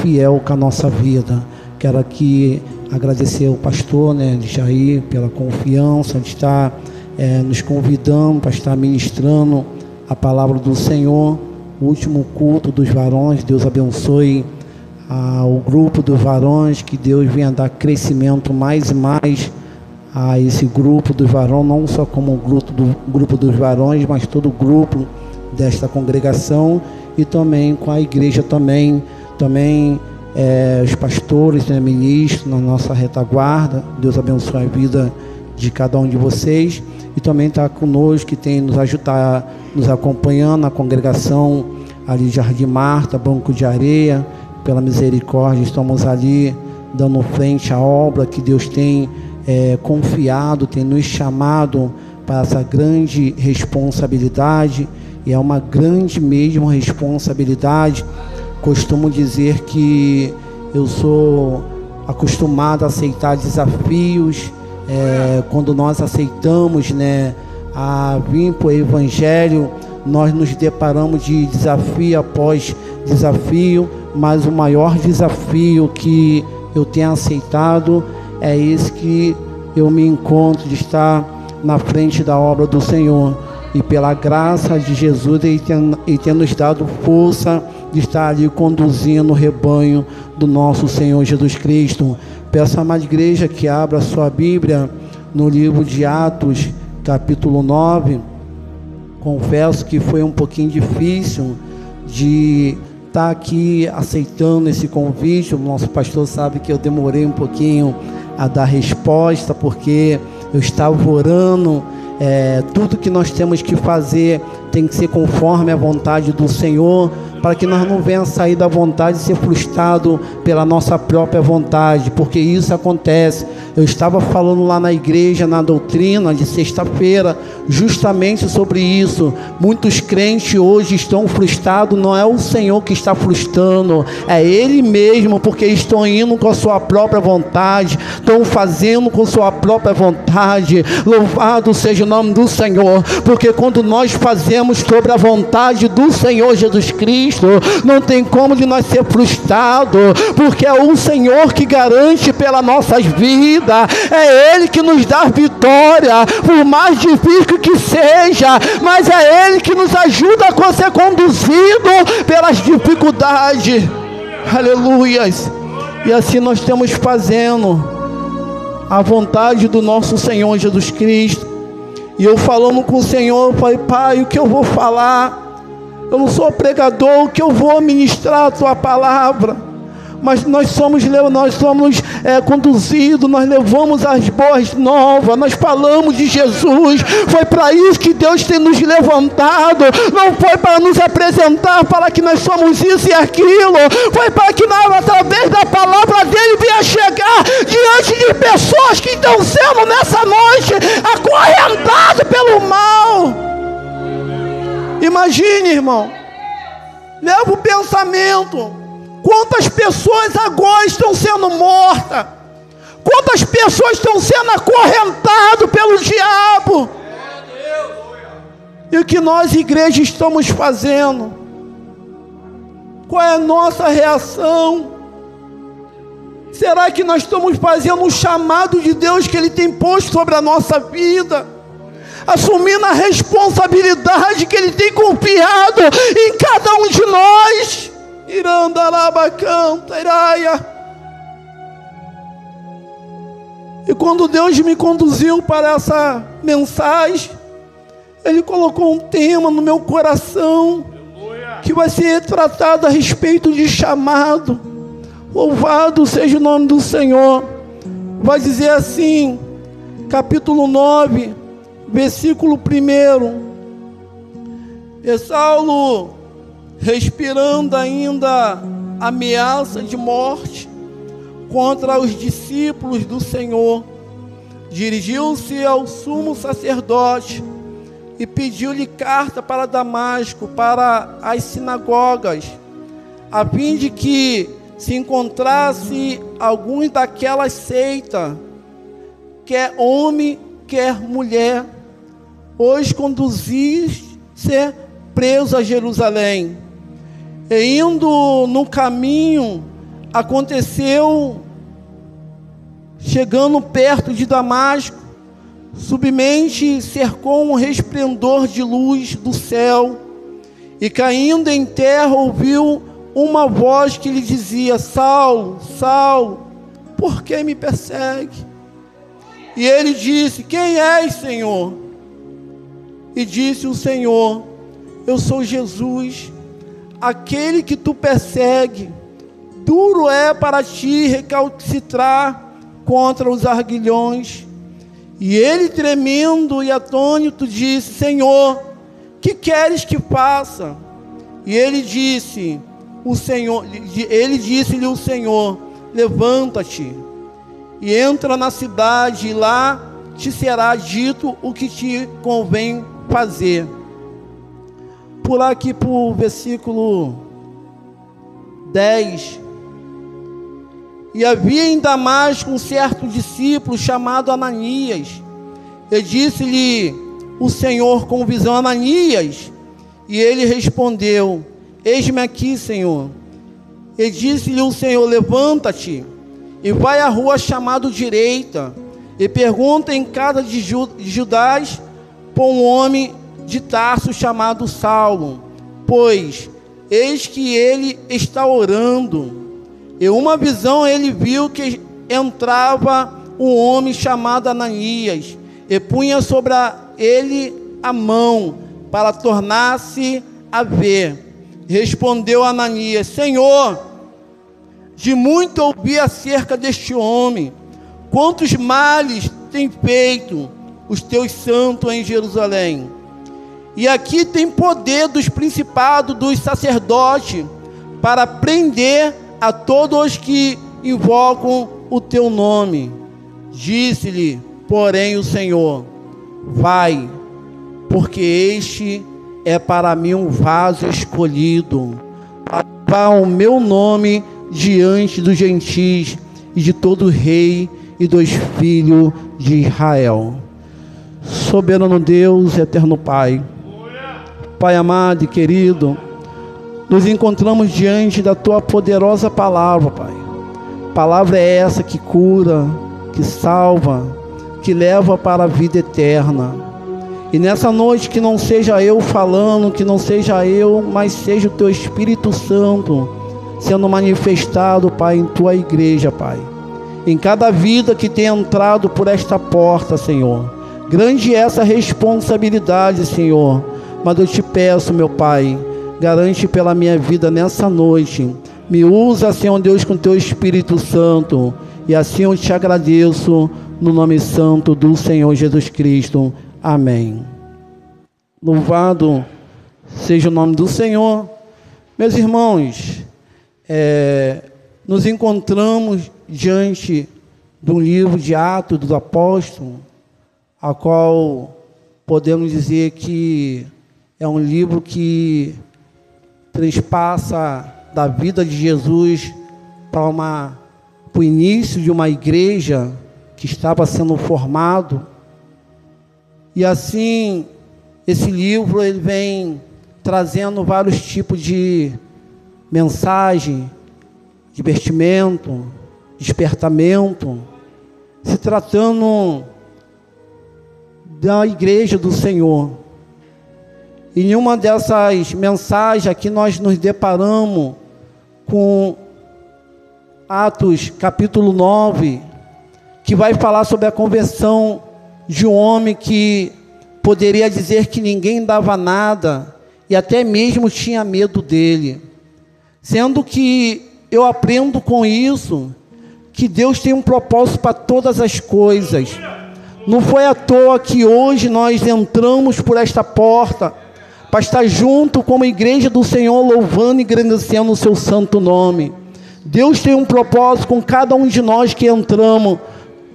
fiel com a nossa vida. Quero aqui agradecer ao pastor, Jair, pela confiança de estar nos convidando para estar ministrando a palavra do Senhor. O último culto dos varões, Deus abençoe o grupo dos varões, que Deus venha dar crescimento mais e mais a esse grupo dos varões, não só como o grupo dos varões, mas todo o grupo desta congregação, e também com a igreja também os pastores, ministros na nossa retaguarda. Deus abençoe a vida de cada um de vocês, e também está conosco, que tem nos ajudado, nos acompanhando na congregação ali Jardim Marta, Banco de Areia. Pela misericórdia, estamos ali dando frente à obra que Deus tem confiado, tem nos chamado para essa grande responsabilidade, e é uma grande mesmo responsabilidade. Costumo dizer que eu sou acostumado a aceitar desafios. Quando nós aceitamos, a vir para o Evangelho, nós nos deparamos de desafio após desafio, mas o maior desafio que eu tenho aceitado é esse que eu me encontro, de estar na frente da obra do Senhor, e pela graça de Jesus Ele tem nos dado força de estar ali conduzindo o rebanho do nosso Senhor Jesus Cristo. Peço à amada igreja que abra a sua Bíblia no livro de Atos, capítulo 9. Confesso que foi um pouquinho difícil de estar aqui aceitando esse convite. O nosso pastor sabe que eu demorei um pouquinho a dar resposta, porque eu estava orando. Tudo que nós temos que fazer tem que ser conforme a vontade do Senhor, para que nós não venhamos sair da vontade e ser frustrado pela nossa própria vontade, porque isso acontece. Eu estava falando lá na igreja, na doutrina de sexta-feira, justamente sobre isso. Muitos crentes hoje estão frustrados, não é o Senhor que está frustrando, é Ele mesmo, porque estão indo com a sua própria vontade, estão fazendo com sua própria vontade. Louvado seja o nome do Senhor, porque quando nós fazemos sobre a vontade do Senhor Jesus Cristo, não tem como de nós ser frustrado, porque é o Senhor que garante pelas nossas vidas, é Ele que nos dá vitória, por mais difícil que seja, mas é Ele que nos ajuda a ser conduzido pelas dificuldades. Aleluias. E assim nós estamos fazendo a vontade do nosso Senhor Jesus Cristo. E eu falando com o Senhor, eu falei: Pai, o que eu vou falar? Eu não sou pregador, o que eu vou ministrar a tua palavra? Mas nós somos conduzidos, nós levamos as boas novas, nós falamos de Jesus. Foi para isso que Deus tem nos levantado, não foi para nos apresentar, para que nós somos isso e aquilo, foi para que nós, através da palavra dele, venha chegar diante de pessoas que estão sendo nessa noite acorrentadas pelo mal. Imagine, irmão, leva o pensamento: quantas pessoas agora estão sendo mortas, quantas pessoas estão sendo acorrentadas pelo diabo, e o que nós, igreja, estamos fazendo? Qual é a nossa reação? Será que nós estamos fazendo um chamado de Deus que Ele tem posto sobre a nossa vida, assumindo a responsabilidade que Ele tem confiado em cada um de nós? Irandarabacanta, iraia. E quando Deus me conduziu para essa mensagem, Ele colocou um tema no meu coração, que vai ser tratado a respeito de chamado. Louvado seja o nome do Senhor. Vai dizer assim, capítulo 9, versículo 1. E Saulo, respirando ainda ameaça de morte contra os discípulos do Senhor, dirigiu-se ao sumo sacerdote e pediu-lhe carta para Damasco, para as sinagogas, a fim de que se encontrasse alguns daquela seita, quer homem, quer mulher, os conduzisse preso a Jerusalém. E indo no caminho, Aconteceu, chegando perto de Damasco, subitamente cercou um resplendor de luz do céu, e caindo em terra ouviu uma voz que lhe dizia: Saulo, Saulo, por que me persegue? E ele disse: quem és, Senhor? E disse o Senhor: eu sou Jesus, aquele que tu persegue. Duro é para ti recalcitrar contra os arguilhões. E ele, tremendo e atônito, disse: Senhor, que queres que faça? E ele disse-lhe o Senhor: levanta-te e entra na cidade, e lá te será dito o que te convém fazer. Pular aqui para o versículo 10. E havia em Damasco um certo discípulo chamado Ananias. E disse-lhe o Senhor com visão: Ananias. E ele respondeu: eis-me aqui, Senhor. E disse-lhe o Senhor: levanta-te e vai à rua chamada Direita, e pergunta em casa de Judas por um homem de Tarso chamado Saulo, pois eis que ele está orando. E uma visão ele viu que entrava um homem chamado Ananias, e punha sobre ele a mão para tornar-se a ver. Respondeu Ananias: Senhor, de muito ouvi acerca deste homem, quantos males tem feito os teus santos em Jerusalém. E aqui tem poder dos principados, dos sacerdotes, para prender a todos os que invocam o teu nome. Disse-lhe, porém, o Senhor: vai, porque este é para mim um vaso escolhido, para o meu nome diante dos gentis e de todo rei e dos filhos de Israel. Soberano Deus, eterno Pai, Pai amado e querido, nos encontramos diante da Tua poderosa palavra, Pai. Palavra é essa que cura, que salva, que leva para a vida eterna. E nessa noite, que não seja eu falando, que não seja eu, mas seja o Teu Espírito Santo sendo manifestado, Pai, em Tua igreja, Pai. Em cada vida que tem entrado por esta porta, Senhor. Grande é essa responsabilidade, Senhor. Mas eu te peço, meu Pai, garante pela minha vida nessa noite. Me usa, Senhor Deus, com Teu Espírito Santo. E assim eu te agradeço, no nome santo do Senhor Jesus Cristo. Amém. Louvado seja o nome do Senhor. Meus irmãos, nos encontramos diante do livro de Atos dos Apóstolos, a qual podemos dizer que é um livro que transpassa da vida de Jesus para o início de uma igreja que estava sendo formado. E assim, esse livro ele vem trazendo vários tipos de mensagem, divertimento, despertamento, se tratando da igreja do Senhor. E em uma dessas mensagens aqui nós nos deparamos com Atos capítulo 9, que vai falar sobre a conversão de um homem que poderia dizer que ninguém dava nada e até mesmo tinha medo dele. Sendo que eu aprendo com isso que Deus tem um propósito para todas as coisas. Não foi à toa que hoje nós entramos por esta porta para estar junto como igreja do Senhor, louvando e engrandecendo o seu santo nome. Deus tem um propósito com cada um de nós que entramos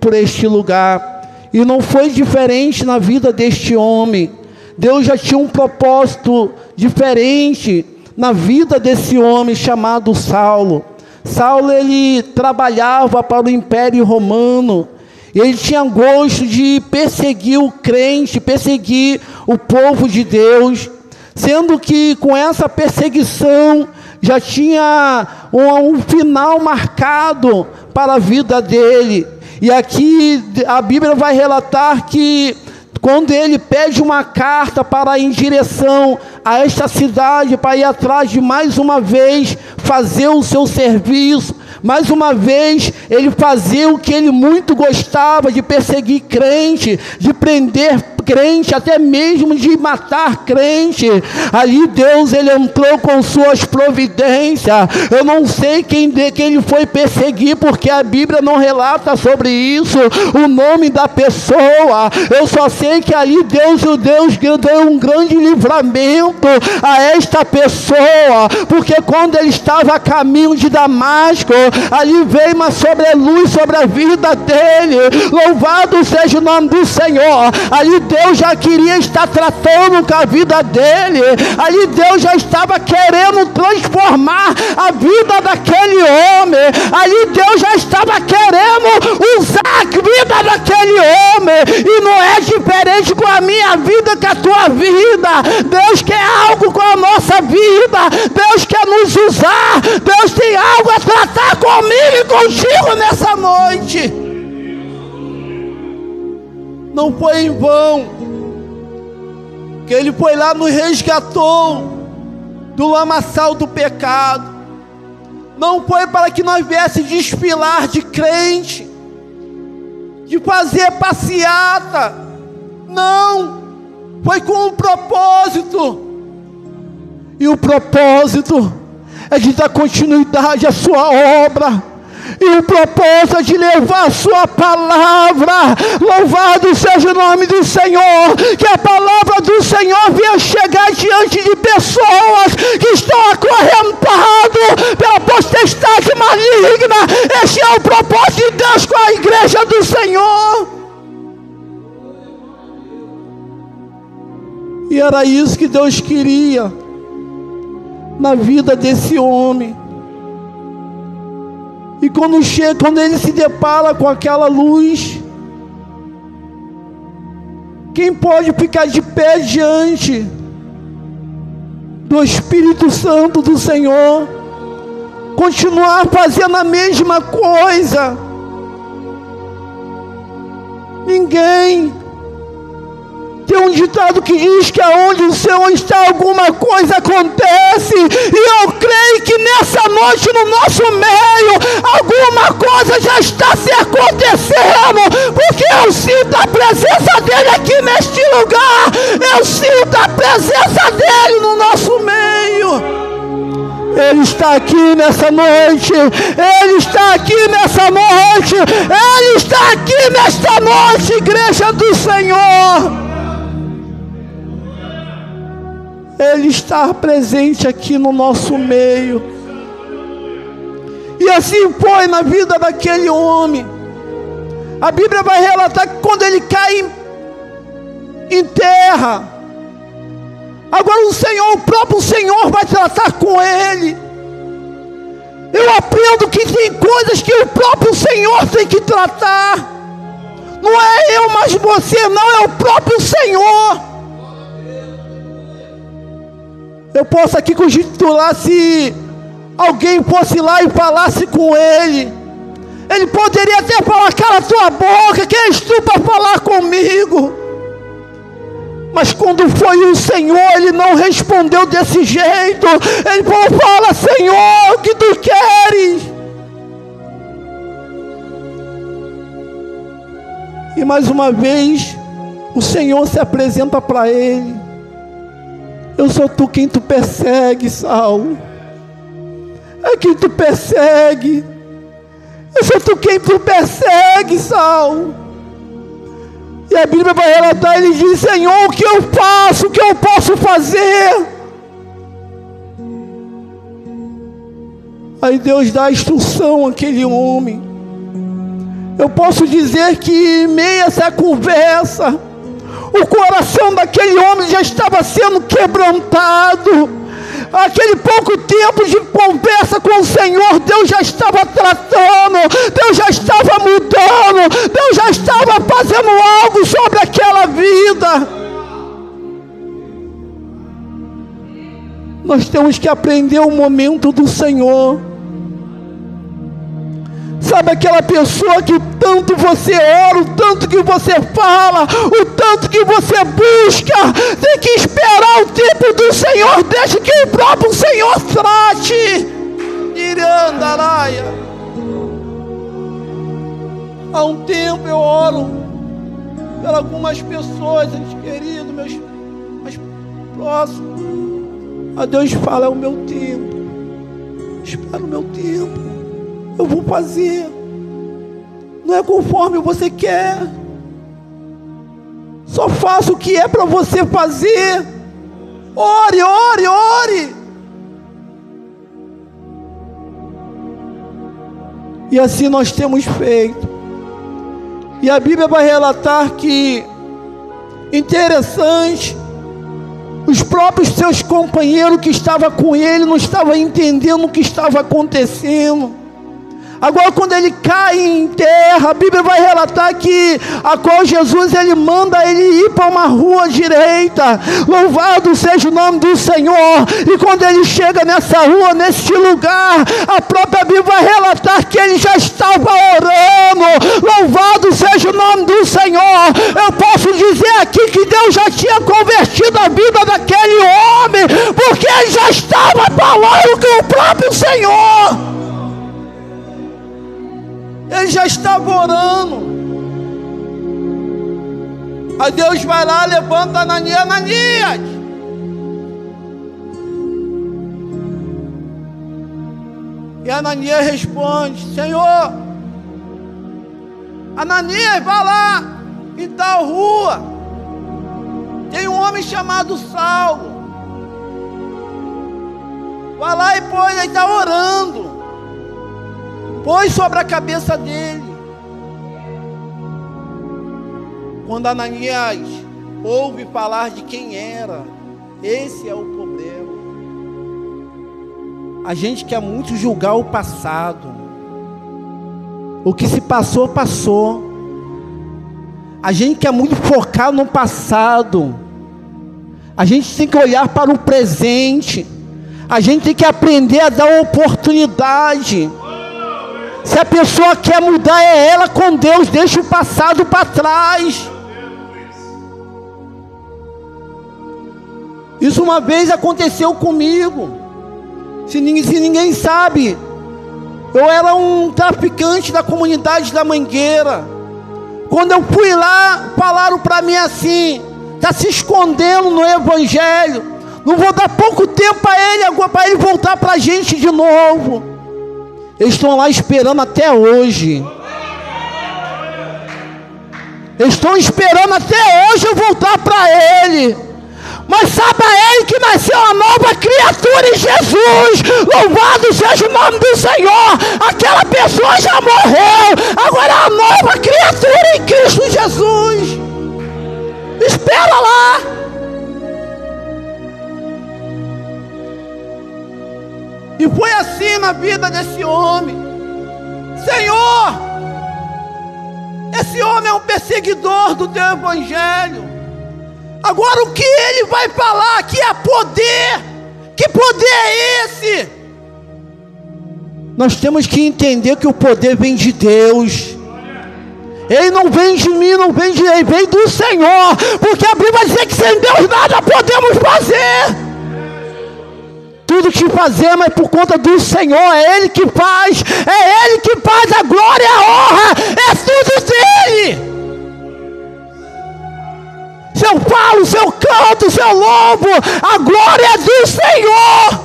por este lugar. E não foi diferente na vida deste homem. Deus já tinha um propósito diferente na vida desse homem chamado Saulo. Saulo, ele trabalhava para o Império Romano. Ele tinha gosto de perseguir o crente, perseguir o povo de Deus. Sendo que com essa perseguição já tinha um final marcado para a vida dele. E aqui a Bíblia vai relatar que quando ele pede uma carta para ir em direção a esta cidade, para ir atrás de mais uma vez fazer o seu serviço, mais uma vez ele fazia o que ele muito gostava, de perseguir crente, de prender crente, até mesmo de matar crente. Ali Deus, ele entrou com suas providências. Eu não sei quem ele foi perseguir, porque a Bíblia não relata sobre isso, o nome da pessoa. Eu só sei que ali Deus deu um grande livramento a esta pessoa, porque quando ele estava a caminho de Damasco, ali veio uma luz sobre a vida dele. Louvado seja o nome do Senhor. Ali Deus já queria estar tratando com a vida dele. Ali Deus já estava querendo transformar a vida daquele homem. Ali Deus já estava querendo usar a vida daquele homem. E não é diferente com a minha vida, com a tua vida. Deus quer algo com a nossa vida. Deus quer nos usar. Deus tem algo a tratar comigo e contigo nessa noite. Não foi em vão que ele foi lá, nos resgatou do lamaçal do pecado. Não foi para que nós viéssemos desfilar de crente, de fazer passeata. Não, foi com um propósito. E o propósito é de dar continuidade à sua obra. E o propósito é de levar a sua palavra. Louvado seja o nome do Senhor. Que a palavra do Senhor venha chegar diante de pessoas que estão acorrentadas pela potestade maligna. Este é o propósito de Deus com a igreja do Senhor. E era isso que Deus queria na vida desse homem. E quando ele se depara com aquela luz, quem pode ficar de pé diante do Espírito Santo do Senhor, continuar fazendo a mesma coisa? Ninguém. Tem um ditado que diz que aonde o Senhor está, alguma coisa acontece. E eu creio que nessa noite, no nosso meio, alguma coisa já está se acontecendo, porque eu sinto a presença dele aqui neste lugar. Eu sinto a presença dele no nosso meio. Ele está aqui nessa noite. Ele está aqui nessa noite. Ele está aqui nesta noite, igreja do Senhor. Ele está presente aqui no nosso meio. E assim foi na vida daquele homem. A Bíblia vai relatar que quando ele cai em terra, agora o próprio Senhor vai tratar com ele. Eu aprendo que tem coisas que o próprio Senhor tem que tratar. Não é eu, mas você, não, é o próprio Senhor. Eu posso aqui conjecturar, se alguém fosse lá e falasse com ele, ele poderia até falar: cala a tua boca, quem és tu para falar comigo? Mas quando foi o Senhor, ele não respondeu desse jeito. Ele falou: fala, Senhor, o que tu queres? E mais uma vez o Senhor se apresenta para ele: eu sou tu quem tu persegue, Saulo. É quem tu persegue. Eu sou tu quem tu persegue, Saulo. E a Bíblia vai relatar, ele diz: Senhor, o que eu faço? O que eu posso fazer? Aí Deus dá a instrução àquele homem. Eu posso dizer que em meio a essa conversa, o coração daquele homem já estava sendo quebrantado. Aquele pouco tempo de conversa com o Senhor, Deus já estava tratando, Deus já estava mudando, Deus já estava fazendo algo sobre aquela vida. Nós temos que aprender o momento do Senhor. Sabe aquela pessoa que o tanto você ora, o tanto que você fala, o tanto que você busca, tem que esperar o tempo do Senhor, deixa que o próprio Senhor trate. Irandaraia. Há um tempo eu oro por algumas pessoas, entes queridos, meus mais próximos. A Deus fala, é o meu tempo. Espera o meu tempo. Eu vou fazer. Não é conforme você quer. Só faça o que é para você fazer. Ore, ore, ore. E assim nós temos feito. E a Bíblia vai relatar que, interessante, os próprios seus companheiros que estavam com ele não estavam entendendo o que estava acontecendo. Agora, quando ele cai em terra, a Bíblia vai relatar que a qual Jesus ele manda ele ir para uma rua direita. Louvado seja o nome do Senhor. E quando ele chega nessa rua, nesse lugar, a própria Bíblia vai relatar que ele já estava orando. Louvado seja o nome do Senhor. Eu posso dizer aqui que Deus já tinha convertido a vida daquele homem, porque ele já estava falando com o próprio Senhor. Ele já estava orando. Aí Deus vai lá, levanta Ananias. Ananias! E Ananias responde: Senhor, Ananias, vai lá em tal rua. Tem um homem chamado Saulo. Vai lá e põe, ele está orando. Põe sobre a cabeça dele. Quando Ananias ouve falar de quem era, esse é o problema. A gente quer muito julgar o passado. O que se passou, passou. A gente quer muito focar no passado. A gente tem que olhar para o presente. A gente tem que aprender a dar oportunidade. Se a pessoa quer mudar, é ela com Deus. Deixa o passado para trás. Isso uma vez aconteceu comigo. Se ninguém sabe, eu era um traficante da comunidade da Mangueira. Quando eu fui lá, falaram para mim assim: está se escondendo no Evangelho. Não vou dar pouco tempo para ele voltar para a gente de novo. Eles estão lá esperando até hoje. Eles estão esperando até hoje eu voltar para ele. Mas saiba ele que nasceu uma nova criatura em Jesus. Louvado seja o nome do Senhor. Aquela pessoa já morreu. Agora é uma nova criatura em Cristo Jesus. Espera lá. E foi assim na vida desse homem. Senhor, esse homem é um perseguidor do teu Evangelho. Agora o que ele vai falar aqui é poder. Que poder é esse? Nós temos que entender que o poder vem de Deus. Ele não vem de mim, não vem de ele, vem do Senhor. Porque a Bíblia vai dizer que sem Deus nada podemos fazer. Tudo que fazemos é por conta do Senhor. É Ele que faz. É Ele que faz a glória e a honra. É tudo dEle. Se eu falo, se eu canto, se eu louvo, a glória é do Senhor.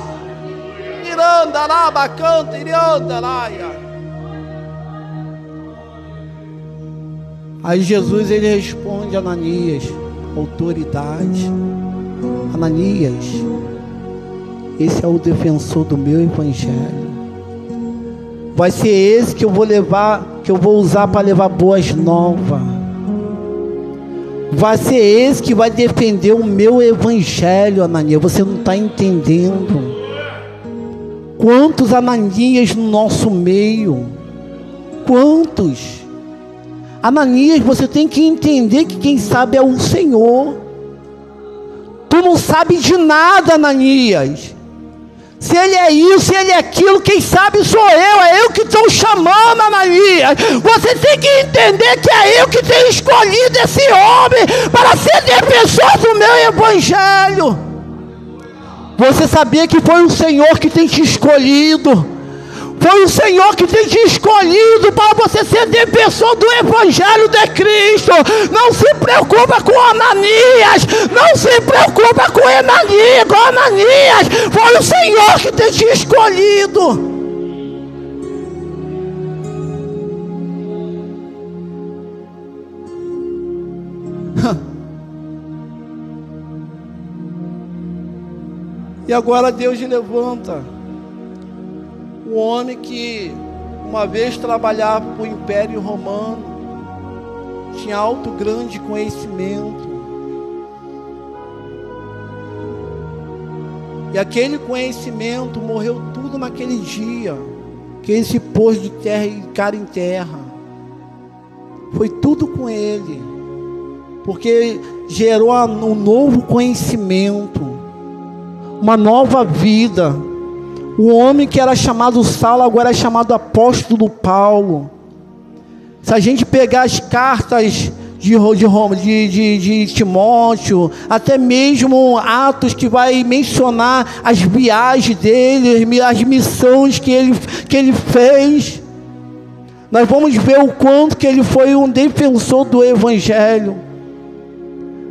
Irandaraba, canta, irandaraia. Aí Jesus ele responde a Ananias, autoridade. Ananias, esse é o defensor do meu Evangelho. Vai ser esse que eu vou levar, que eu vou usar para levar boas novas. Vai ser esse que vai defender o meu Evangelho, Ananias. Você não está entendendo. Quantos Ananias no nosso meio? Quantos? Ananias, você tem que entender que quem sabe é o Senhor. Tu não sabe de nada, Ananias. Se ele é isso, se ele é aquilo, quem sabe sou eu, é eu que estou chamando Ananias. Você tem que entender que é eu que tenho escolhido esse homem para ser defensor do meu evangelho. Você sabia que foi o Senhor que tem te escolhido? Foi o Senhor que tem te escolhido para você ser defensor do Evangelho de Cristo. Não se preocupa com Ananias. Não se preocupa com Ananias. Foi o Senhor que tem te escolhido. E agora Deus levanta um homem que uma vez trabalhava para o Império Romano, tinha alto grande conhecimento, e aquele conhecimento morreu tudo naquele dia, que ele se pôs de terra e cara em terra. Foi tudo com ele, porque gerou um novo conhecimento, uma nova vida. O homem que era chamado Saulo agora é chamado apóstolo Paulo. Se a gente pegar as cartas de Timóteo, até mesmo Atos, que vai mencionar as viagens dele, as missões que ele fez, nós vamos ver o quanto que ele foi um defensor do Evangelho.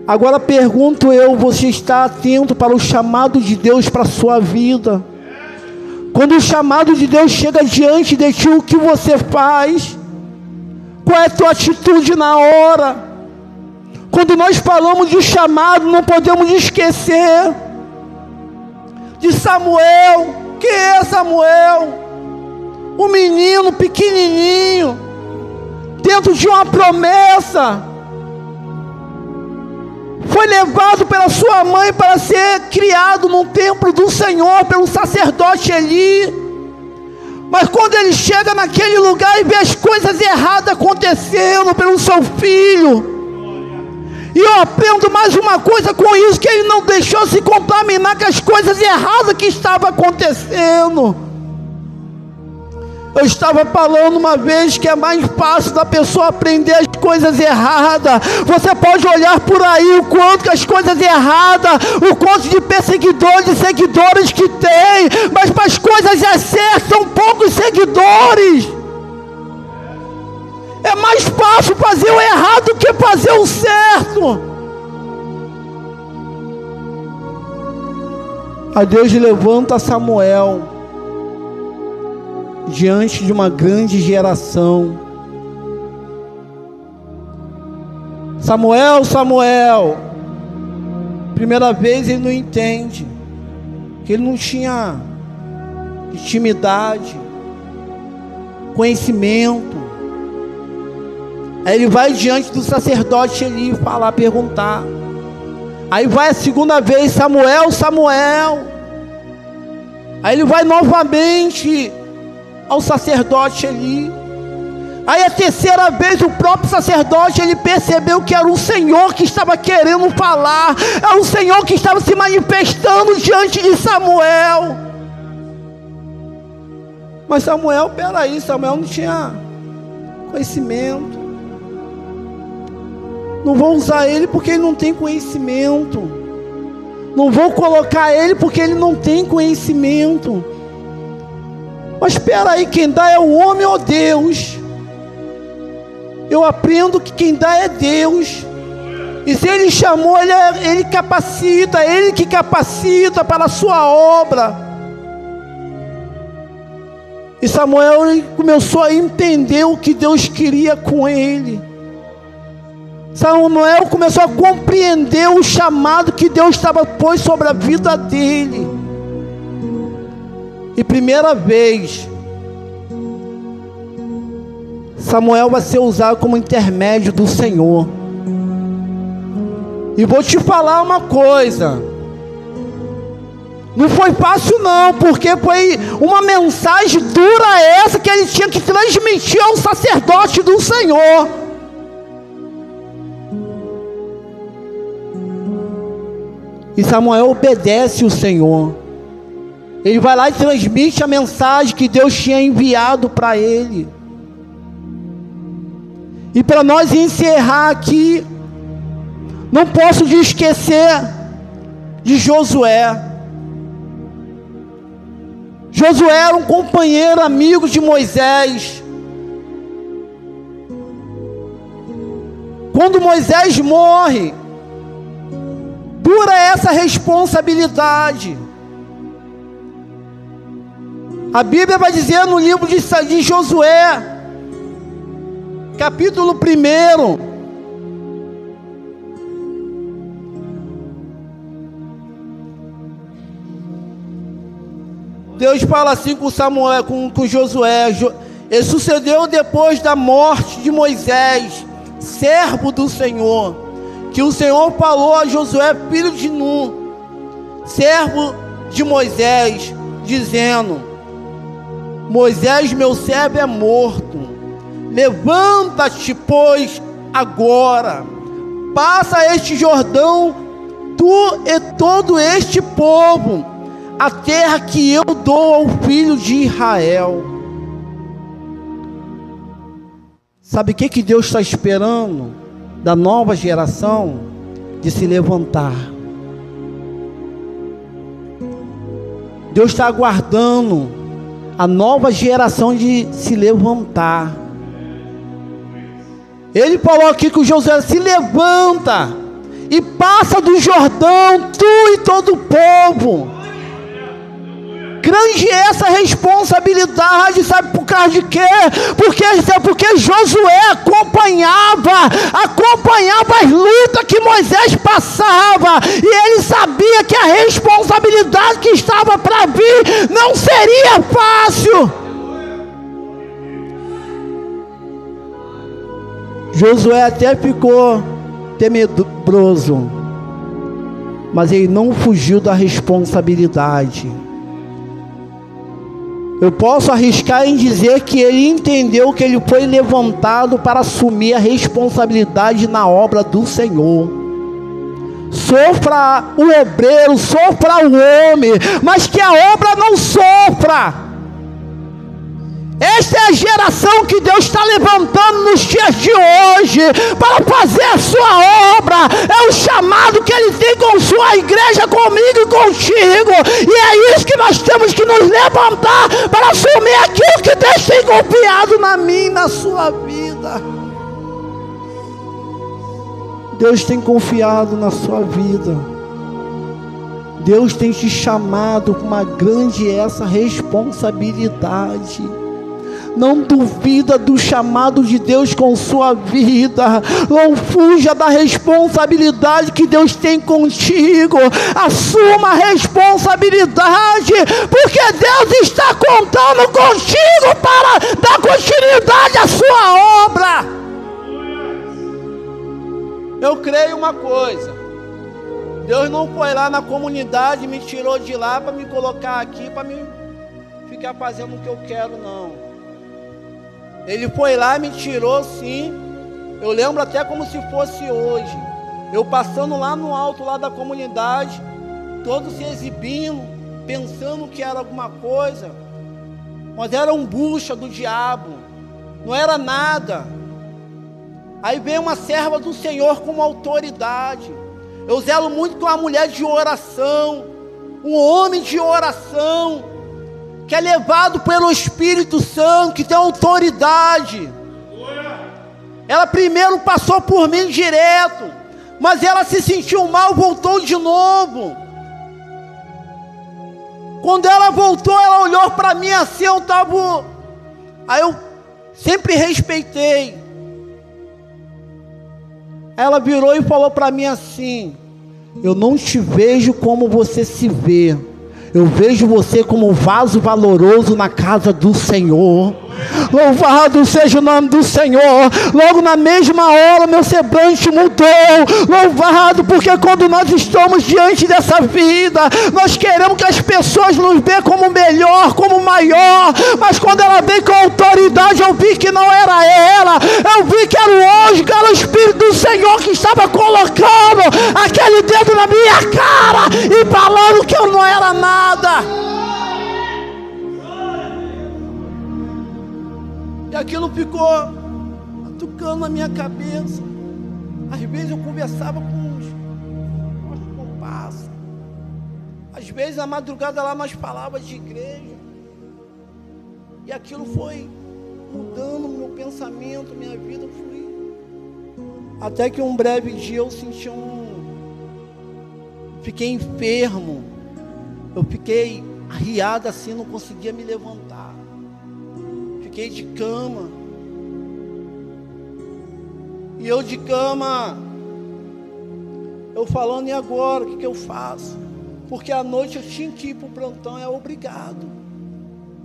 Agora pergunto eu, você está atento para o chamado de Deus para a sua vida? Quando o chamado de Deus chega diante de ti, o que você faz? Qual é a tua atitude na hora? Quando nós falamos de chamado, não podemos esquecer de Samuel. Quem é Samuel? Um menino pequenininho, dentro de uma promessa, foi levado pela sua mãe para ser criado no templo do Senhor, pelo sacerdote Eli. Mas quando ele chega naquele lugar e vê as coisas erradas acontecendo pelo seu filho, e eu aprendo mais uma coisa com isso, que ele não deixou se contaminar com as coisas erradas que estavam acontecendo. Eu estava falando uma vez que é mais fácil da pessoa aprender as coisas erradas. Você pode olhar por aí o quanto que as coisas erradas, o quanto de perseguidores e seguidores que tem, mas para as coisas certas são poucos seguidores. É mais fácil fazer o errado do que fazer o certo. A Deus levanta Samuel diante de uma grande geração. Samuel, Samuel. Primeira vez ele não entende, que ele não tinha intimidade, conhecimento. Aí ele vai diante do sacerdote Eli falar, perguntar. Aí vai a segunda vez, Samuel, Samuel. Aí ele vai novamente ao sacerdote Eli. Aí a terceira vez o próprio sacerdote, ele percebeu que era o Senhor que estava querendo falar, era o Senhor que estava se manifestando diante de Samuel. Mas Samuel não tinha conhecimento. Não vou usar ele porque ele não tem conhecimento. Não vou colocar ele porque ele não tem conhecimento. Mas espera aí, quem dá é o homem ou Deus? Eu aprendo que quem dá é Deus. E se Ele chamou, Ele capacita, Ele que capacita para a sua obra. E Samuel começou a entender o que Deus queria com ele. Samuel começou a compreender o chamado que Deus estava pôs sobre a vida dele. E primeira vez, Samuel vai ser usado como intermédio do Senhor. E vou te falar uma coisa, não foi fácil não, porque foi uma mensagem dura essa que ele tinha que transmitir ao sacerdote do Senhor. E Samuel obedece o Senhor. Ele vai lá e transmite a mensagem que Deus tinha enviado para ele. E para nós encerrar aqui, não posso esquecer de Josué. Josué era um companheiro, amigo de Moisés. Quando Moisés morre, dura essa responsabilidade. A Bíblia vai dizer no livro de Josué, capítulo 1, Deus fala assim com Samuel, com Josué. E sucedeu depois da morte de Moisés, servo do Senhor, que o Senhor falou a Josué, filho de Nun, servo de Moisés, dizendo: Moisés, meu servo, é morto. Levanta-te, pois, agora, passa este Jordão, tu e todo este povo, a terra que eu dou ao filho de Israel. Sabe o que Deus está esperando da nova geração? De se levantar. Deus está aguardando a nova geração de se levantar. Ele falou aqui que o Josué se levanta e passa do Jordão, tu e todo o povo. Grande é essa responsabilidade, sabe por causa de quê? Porque Josué acompanhava as lutas que Moisés passava, e ele sabia que a responsabilidade que estava para vir não seria fácil. Josué até ficou temeroso, mas ele não fugiu da responsabilidade. Eu posso arriscar em dizer que ele entendeu que ele foi levantado para assumir a responsabilidade na obra do Senhor. Sofra o obreiro, sofra o homem, mas que a obra não sofra. Esta é a geração que Deus está levantando nos dias de hoje para fazer a sua obra. É o chamado que Ele tem com sua igreja, comigo e contigo. E é isso que nós temos que nos levantar para assumir aquilo que Deus tem confiado na minha e na sua vida. Deus tem confiado na sua vida. Deus tem te chamado com uma grande essa responsabilidade. Não duvida do chamado de Deus com sua vida. Não fuja da responsabilidade que Deus tem contigo. Assuma a responsabilidade, porque Deus está contando contigo para dar continuidade à sua obra. Eu creio uma coisa: Deus não foi lá na comunidade e me tirou de lá para me colocar aqui, para me ficar fazendo o que eu quero, não. Ele foi lá e me tirou, sim. Eu lembro até como se fosse hoje. Eu passando lá no alto lá da comunidade, todos se exibindo, pensando que era alguma coisa, mas era um bucha do diabo, não era nada. Aí vem uma serva do Senhor com uma autoridade. Eu zelo muito com uma mulher de oração, um homem de oração, que é levado pelo Espírito Santo, que tem autoridade. Ela primeiro passou por mim direto, mas ela se sentiu mal, voltou de novo. Quando ela voltou, ela olhou para mim assim, eu estava... Aí eu sempre respeitei. Ela virou e falou para mim assim: eu não te vejo como você se vê, eu vejo você como um vaso valoroso na casa do Senhor. Louvado seja o nome do Senhor. Logo na mesma hora meu semblante mudou. Louvado, porque quando nós estamos diante dessa vida, nós queremos que as pessoas nos vejam como melhor, como maior. Mas quando ela veio com autoridade, eu vi que não era ela. Eu vi que era o anjo, que era o Espírito do Senhor que estava colocando aquele dedo na minha cara e falando que eu não era nada. E aquilo ficou tocando na minha cabeça. Às vezes eu conversava com os compassos. Às vezes na madrugada lá nós falávamos de igreja. E aquilo foi mudando meu pensamento, minha vida fluiu. Até que um breve dia eu senti fiquei enfermo. Eu fiquei arriado assim, não conseguia me levantar. Fiquei de cama. E eu de cama, eu falando, e agora, o que eu faço? Porque à noite eu tinha que ir para o plantão, é obrigado.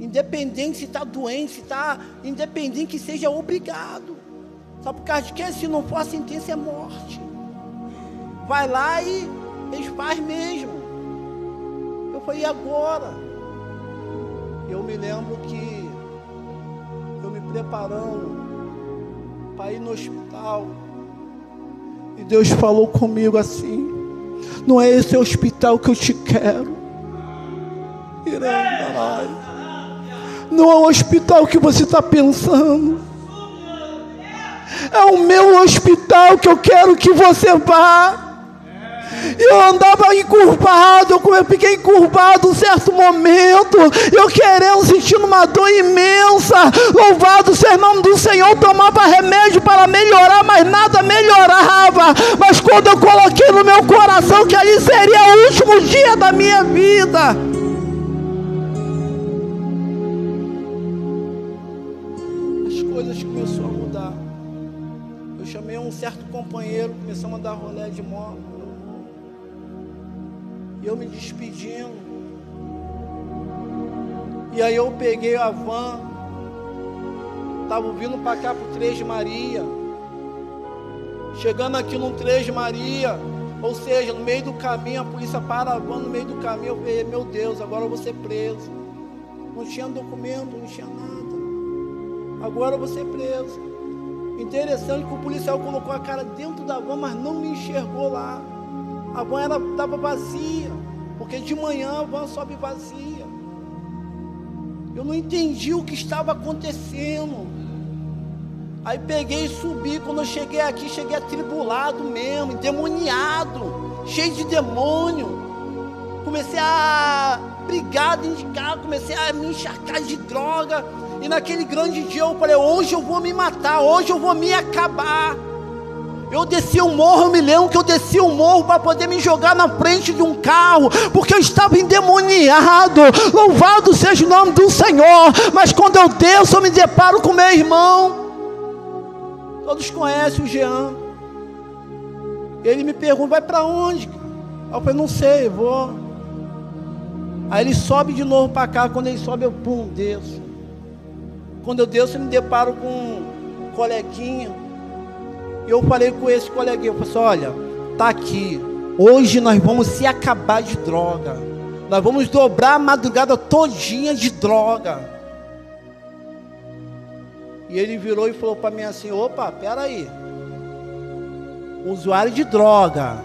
Independente se está doente, se está, independente que seja, obrigado. Sabe por causa de que? Se não for a sentença é morte. Vai lá e eles fazem mesmo. Eu falei, e agora? Eu me lembro que eu me preparando para ir no hospital, e Deus falou comigo assim: não é esse hospital que eu te quero. Não é o hospital que você está pensando. É o meu hospital que eu quero que você vá. Eu andava encurvado, eu fiquei encurvado um certo momento, eu querendo, sentindo uma dor imensa. Louvado seja o nome do Senhor. Tomava remédio para melhorar, mas nada melhorava. Mas quando eu coloquei no meu coração que ali seria o último dia da minha vida, as coisas começaram a mudar. Eu chamei um certo companheiro, começamos a dar rolê de moto. E eu me despedindo. E aí eu peguei a van. Estava vindo para cá para o Três de Maria. Chegando aqui no Três de Maria, ou seja, no meio do caminho, a polícia para a van no meio do caminho. Eu falei, meu Deus, agora eu vou ser preso. Não tinha documento, não tinha nada. Agora eu vou ser preso. Interessante que o policial colocou a cara dentro da van, mas não me enxergou lá. A van estava vazia, porque de manhã a van sobe vazia. Eu não entendi o que estava acontecendo. Aí peguei e subi. Quando eu cheguei aqui, cheguei atribulado mesmo, endemoniado, cheio de demônio. Comecei a brigar dentro de casa, comecei a me encharcar de droga. E naquele grande dia eu falei, hoje eu vou me matar, hoje eu vou me acabar. Eu desci o morro, eu me lembro que eu desci o morro para poder me jogar na frente de um carro, porque eu estava endemoniado. Louvado seja o nome do Senhor. Mas quando eu desço, eu me deparo com meu irmão. Todos conhecem o Jean. Ele me pergunta, vai para onde? Eu falei, não sei, vou. Aí ele sobe de novo para cá. Quando ele sobe, eu pum, desço. Quando eu desço, eu me deparo com um coleguinha. E eu falei com esse coleguinha, eu falei assim, olha, tá aqui, hoje nós vamos se acabar de droga, nós vamos dobrar a madrugada todinha de droga. E ele virou e falou para mim assim, opa, peraí, usuário de droga,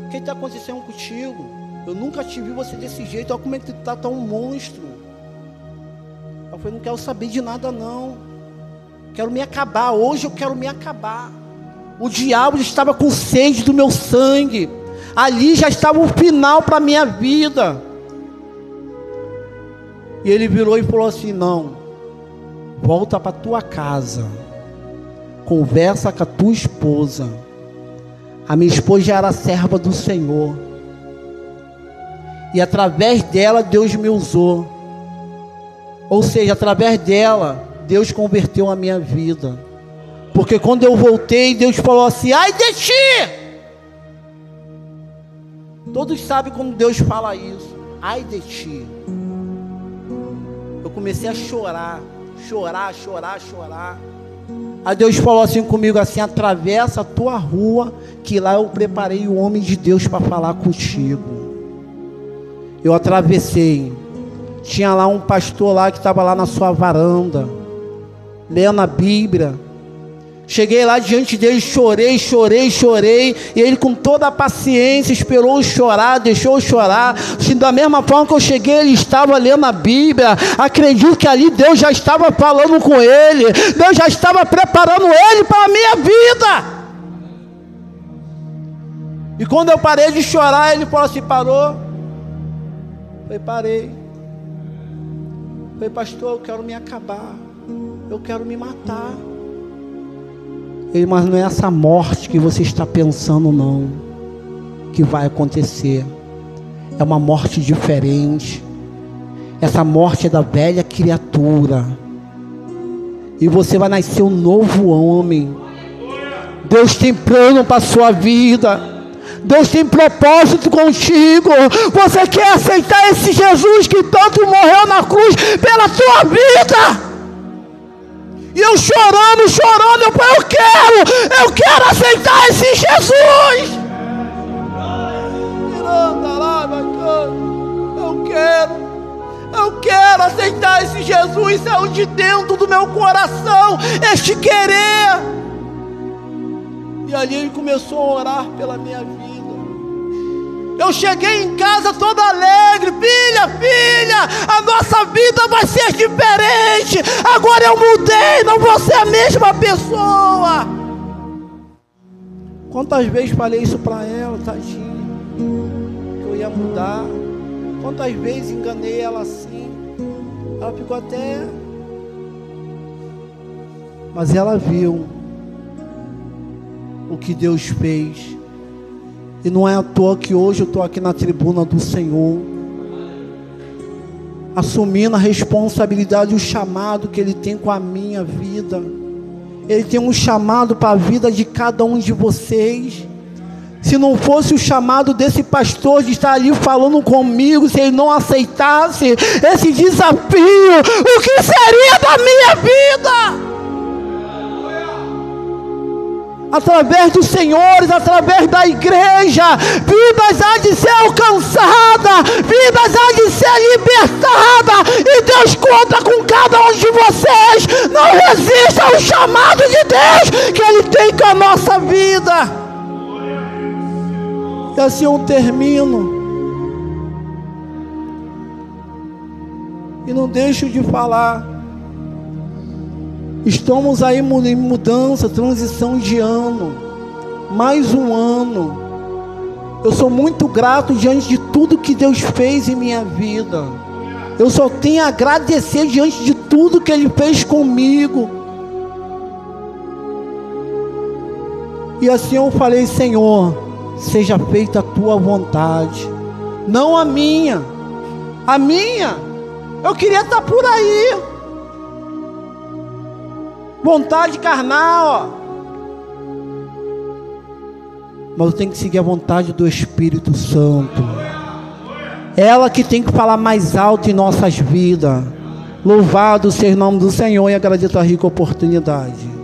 o que está acontecendo contigo? Eu nunca te vi você desse jeito, olha como é que tu tá um monstro. Eu falei, não quero saber de nada não. Quero me acabar, hoje eu quero me acabar. O diabo estava com sede do meu sangue. Ali já estava o final para a minha vida. E ele virou e falou assim, não, volta para tua casa, conversa com a tua esposa. A minha esposa já era serva do Senhor, e através dela Deus me usou. Ou seja, através dela Deus converteu a minha vida. Porque quando eu voltei, Deus falou assim, ai de ti! Todos sabem quando Deus fala isso, ai de ti. Eu comecei a chorar. Aí Deus falou assim comigo, assim, atravessa a tua rua, que lá eu preparei o homem de Deus para falar contigo. Eu atravessei. Tinha lá um pastor lá que estava lá na sua varanda, lendo a Bíblia. Cheguei lá diante dele, chorei, e ele com toda a paciência esperou eu chorar, deixou eu chorar. Da mesma forma que eu cheguei, ele estava lendo a Bíblia. Acredito que ali Deus já estava falando com ele, Deus já estava preparando ele para a minha vida. E quando eu parei de chorar, ele falou assim: parou? Eu falei: parei. Eu falei: pastor, eu quero me acabar, eu quero me matar. Ele: mas não é essa morte que você está pensando não, que vai acontecer. É uma morte diferente. Essa morte é da velha criatura, e você vai nascer um novo homem. Deus tem plano para a sua vida, Deus tem propósito contigo. Você quer aceitar esse Jesus que tanto morreu na cruz pela tua vida? E eu chorando, eu falei: eu quero aceitar esse Jesus. Eu quero aceitar esse Jesus. Saiu de dentro do meu coração este querer. E ali ele começou a orar pela minha vida. Eu cheguei em casa todo alegre: filha, a nossa vida vai ser diferente. Agora eu mudei, não vou ser a mesma pessoa. Quantas vezes falei isso para ela, tadinha, que eu ia mudar. Quantas vezes enganei ela assim. Ela ficou até... Mas ela viu o que Deus fez. E não é à toa que hoje eu estou aqui na tribuna do Senhor, assumindo a responsabilidade e o chamado que Ele tem com a minha vida. Ele tem um chamado para a vida de cada um de vocês. Se não fosse o chamado desse pastor de estar ali falando comigo, se ele não aceitasse esse desafio, o que seria da minha vida? Através dos senhores, através da igreja, vidas há de ser alcançadas, vidas há de ser libertadas, e Deus conta com cada um de vocês. Não resista ao chamado de Deus que Ele tem com a nossa vida. E assim eu termino, e não deixo de falar. Estamos aí em mudança, transição de ano, mais um ano. Eu sou muito grato diante de tudo que Deus fez em minha vida. Eu só tenho a agradecer diante de tudo que Ele fez comigo. E assim eu falei: Senhor, seja feita a Tua vontade, não a minha. A minha, eu queria estar por aí, vontade carnal, mas eu tenho que seguir a vontade do Espírito Santo. Ela que tem que falar mais alto em nossas vidas. Louvado seja o nome do Senhor, e agradeço a rica oportunidade.